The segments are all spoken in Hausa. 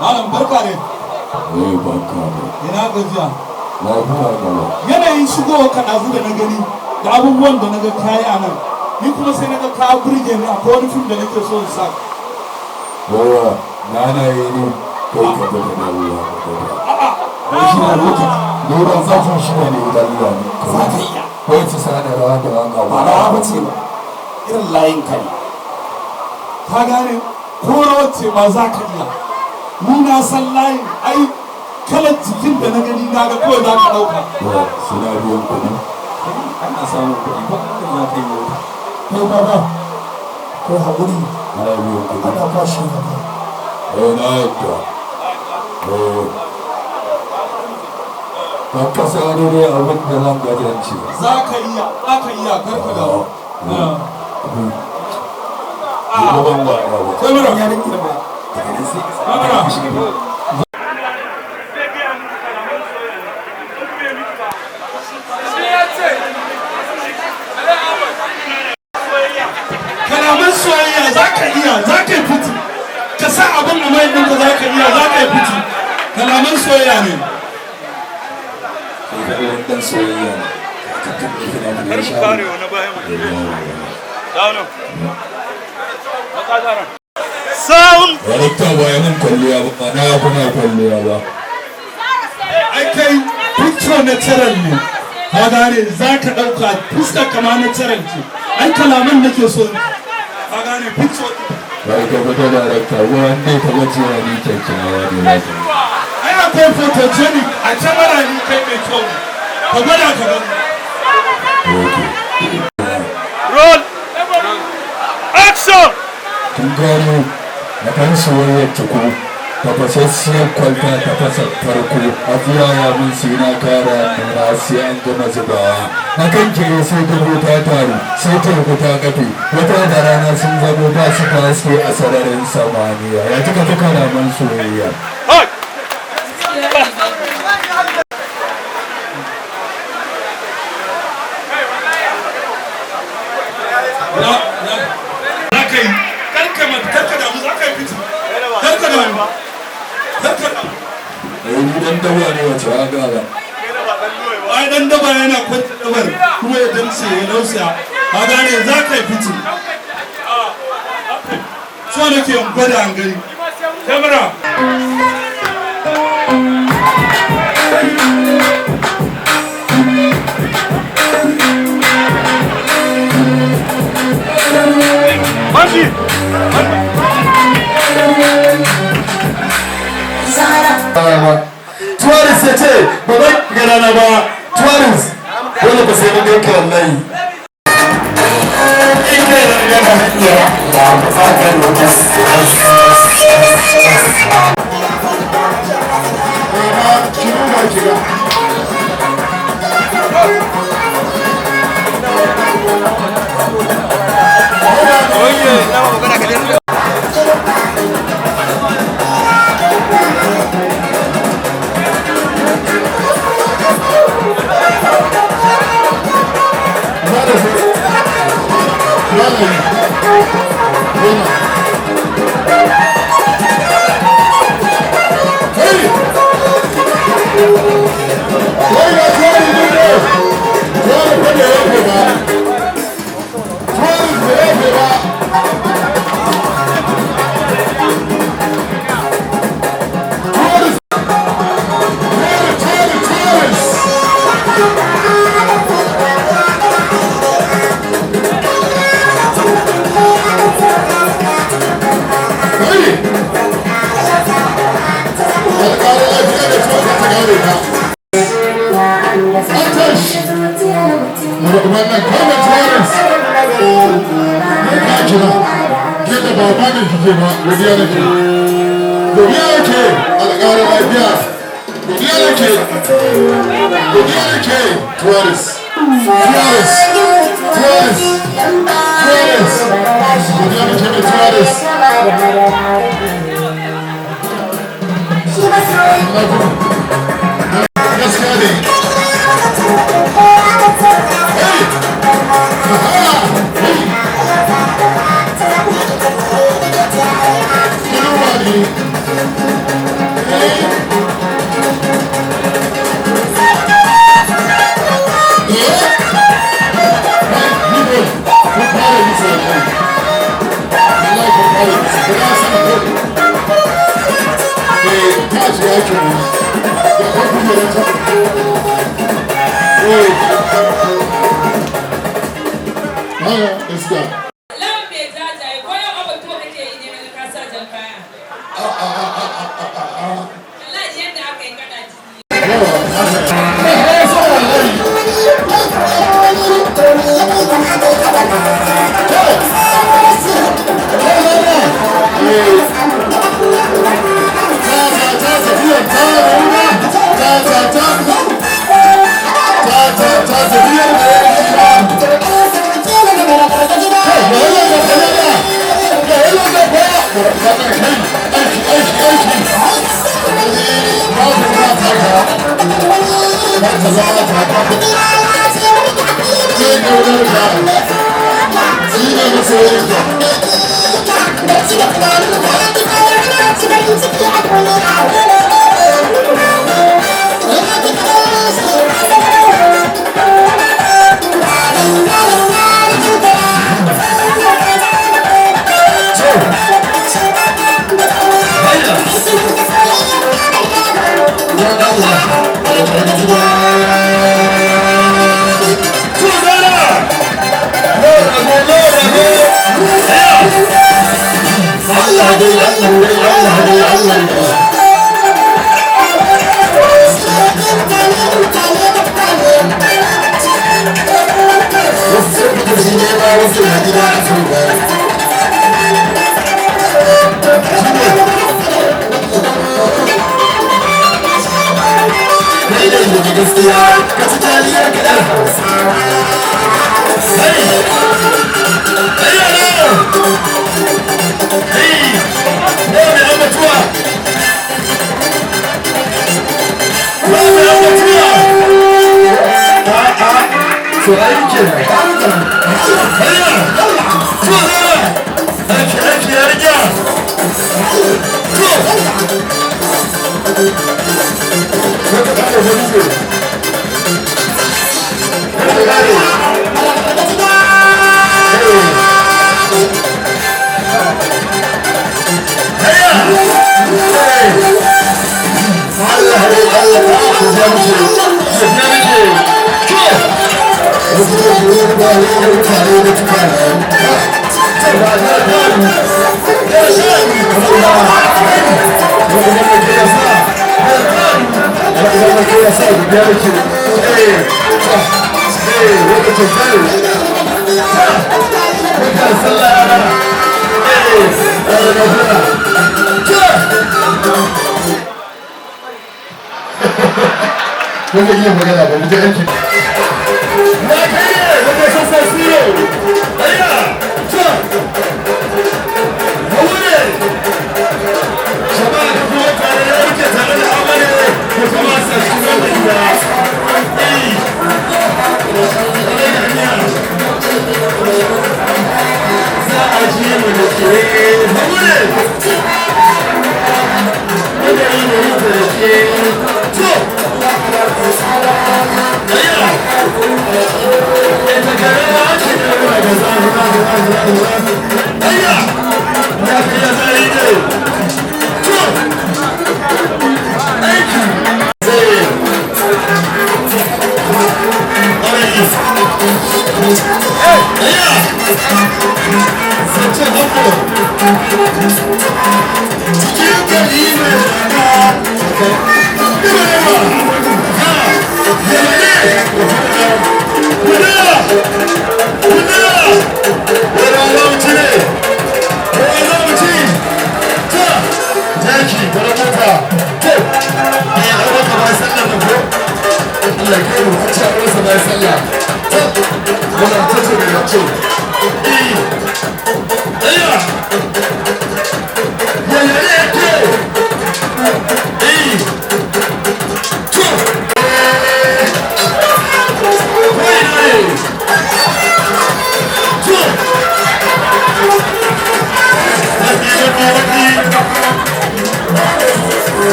Malam barka ne. Barka ne. Ina gajiya. Lafiya gaba. Yanayin shigowa ka ɗazu da na gani da abubuwan da na ga kayi a nan. Ni kuma sai na ga ka burge ni akwai wani fim da nake so in sa. Yawa, na yi ne kai ka daga da ruwa ka daga. A'a. Shi na lokaci. Doron zafin shi ne idan ruwa ne. Za ka iya. Kawai ci sa da rawa da waka Ba rawa ba ce ba. Irin layin ka ne. Ka gane ko rawar ce ma za ka iya. Ni na san layin ai kalar jikin da na gani na ga kawai za ka ɗauka. Suna biyan kuɗi. Ana samun kuɗi ba ka za ka yi yau. Kai baba, ko haƙuri Ana biyan kuɗi. ana bashi haka. Na yadda. Ban kasa wani ne abin da zan gajanci. Za ka iya karka dawo. Gaban ba ya ba. Sai mura. Kamera. Kalaman soyayya za ka iya, za ka yi fiti. Ka sa abin da mai ɗinka za ka iya, za ka yi fiti. Kalaman soyayya ne. Dan soyayya ne. kare wani bayan dawo sound Darekta ba ya mun kwalliya ba, na ya kuma kwalliya ba. Ai kai picture natural ne. Ka gane za ka ɗauka fuskar kama natural ce. Ai kalaman nake so. Ka gane picture. Bai ka fita darekta, wanda ka ga cewa ni kyakkyawa ne lafiya. Ai akwai photogenic a kyamara ni kai mai kyau. Ka gwada ka gani. roll action Kun gano na kan soyayyar tuku, tafasassiyar kwalta tafasa farko, afiya ya mun sai na kara nuna sai an gama zubawa. Na kan kere sai dubu ta taru, sai turku ta kafe, wata da rana sun zamo ba su haske a sararin samaniya. Ya cika ta kalaman soyayya. hot Za ka yi. Karka damu za ka yi fiti. Karka damu. Karka damu. Ni dan dawa ne wace ya gara. Ai dan daba yana kwanta dabar kuma ya damse ya lausa. Ka gane za ka yi fiti. So nake in gwada an gani. Kamera. Manji Tuwaris ya ce ba zai gara ba. Tuwaris dole ba sai mun ganka wallahi. Wannan kawai Tuwaris ka jira ke da ba ba ne kike ba godiya nake godiya nake alƙawarin lafiya godiya nake Tuwaris Tuwaris Tuwaris Tuwaris godiya nake da Tuwaris gaskiya ne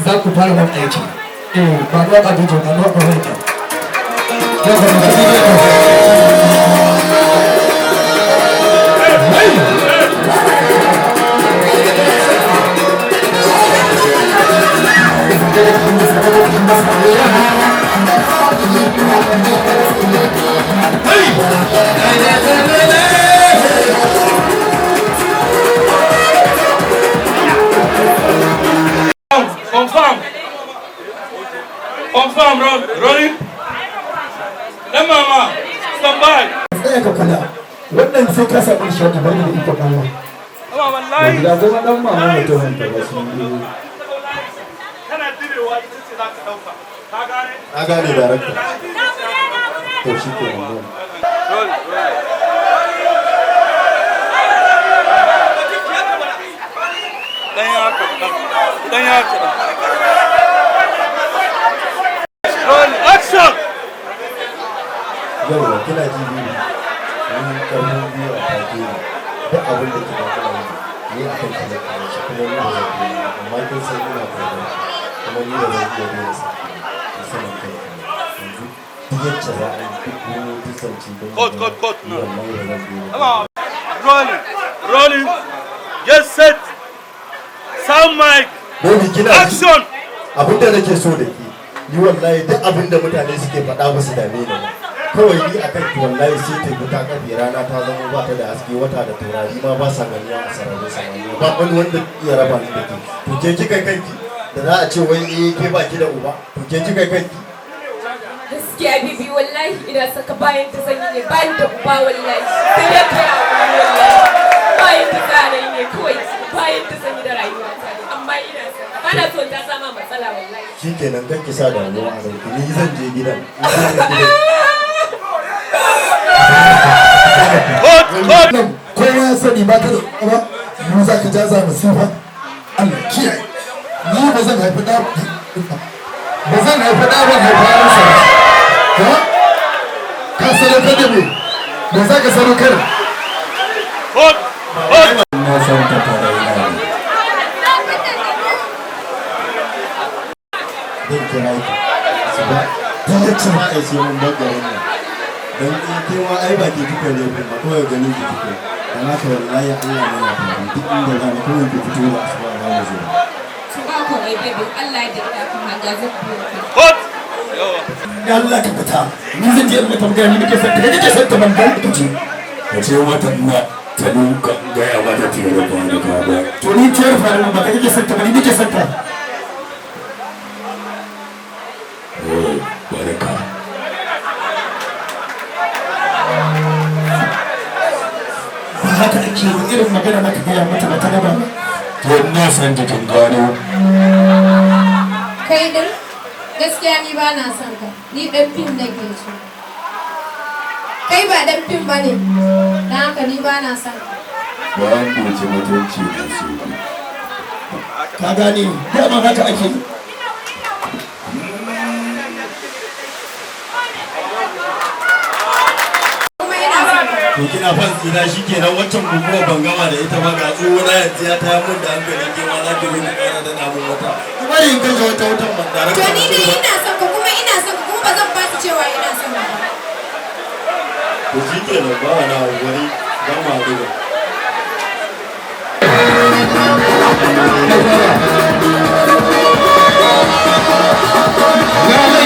za ku fara wani aiki ba ruwa ba dijo ba ruwa ba wani Confirm, rolling. Then mama, stand by. Tsaya ka kula. Wannan sai ka samu shi wata bari da iko Allah. Amma wallahi. Da zama dan mama mutumin da wasu Kana direwa ita ce za ka dauka. Ka gane? na gane darakta. To shi ke nan. Dan ya haka. Roll action. Yau kina ji biyu. Wani karfin biyu a take ne. Duk abin da kika kana yi a kan kala kala shi kuma ni da zai yi. Amma kin san ina fara kuma ni da zai iya yin sa. Musamman kai yanzu duk yacce za a yi duk wani disanci don Cut. wallahi da zan biyu. Come on. Rolling. Get set. Sound mic. Baby kina ji? Action. Abinda nake so da ke ni wallahi duk abinda mutane suke faɗa ba su dame ni ba. Kawai ni akan ki wallahi sai ta bi ta kafe rana ta zama ba ta da haske wata da taurari ma ba sa ganiya a sararin samaniya ba wani wanda iya raba ni da ke. To ke kika kanki da za a ce wai ke ba ki da uba to ke kika kanki. Gaskiya bibi wallahi ina saka bayan ta sanyi ne bayan da uba wallahi sai dai kai a wani wallahi bayan ta sanyi ne kawai bayan ta sanyi da rayuwa ta ne amma ina saka bana son ta sama matsala wallahi Shikenan kan ki sa damuwa a ranki ni zan je gidan. Kowa ya sani ba ta da ba mu za ka jaza masifa Allah kiyaye ni ba zan haifi da ba zan haifi da ban haifi yaransa ba ka sadaukar da me me za ka sadaukar na san ta tare ina ne Zan kira ki su ba ta yacce ma a ce mun bagarin nan don kewa ai ba ke kika ne ba kawai ganin ki kike dan haka wallahi Allah ne ya fara duk inda za mu kawai ki fito da asuba za mu zo su ba ko ai baby Allah ya da kuma ga zan biyo Cut. ya Allah ka fita ni zan je mata magana ni nake son ta nake son ta ban ga ita ce ka ce mata na ta nuka gaya mata ta yi rufa da gaba to ni tiyar fara ba ka nake son ta ba ni nake son ta barka ba haka ake yi irin magana maka gaya mata ba ta gaba ba to na san jikin gano Kai din gaskiya ni ba na son ka. Ni dan fim nake so. Kai ba dan fim bane. Dan haka ni ba na son ka. ba an doce mutunci da su ka gane dama haka ake yi Kuma ina son ka. to kina fan tsira shikenan waccan guguwa ban gama da ita ba ga tsoho na yanzu ya tayar mun da hankali ke ma za ki zo ki kara da namun wata kuma yin kashe wata wutan ban tare To ni dai ina son ka kuma ina son ka kuma ba zan ba su cewa ina son ka. to shikenan ba wani abu wani ba ma duba la la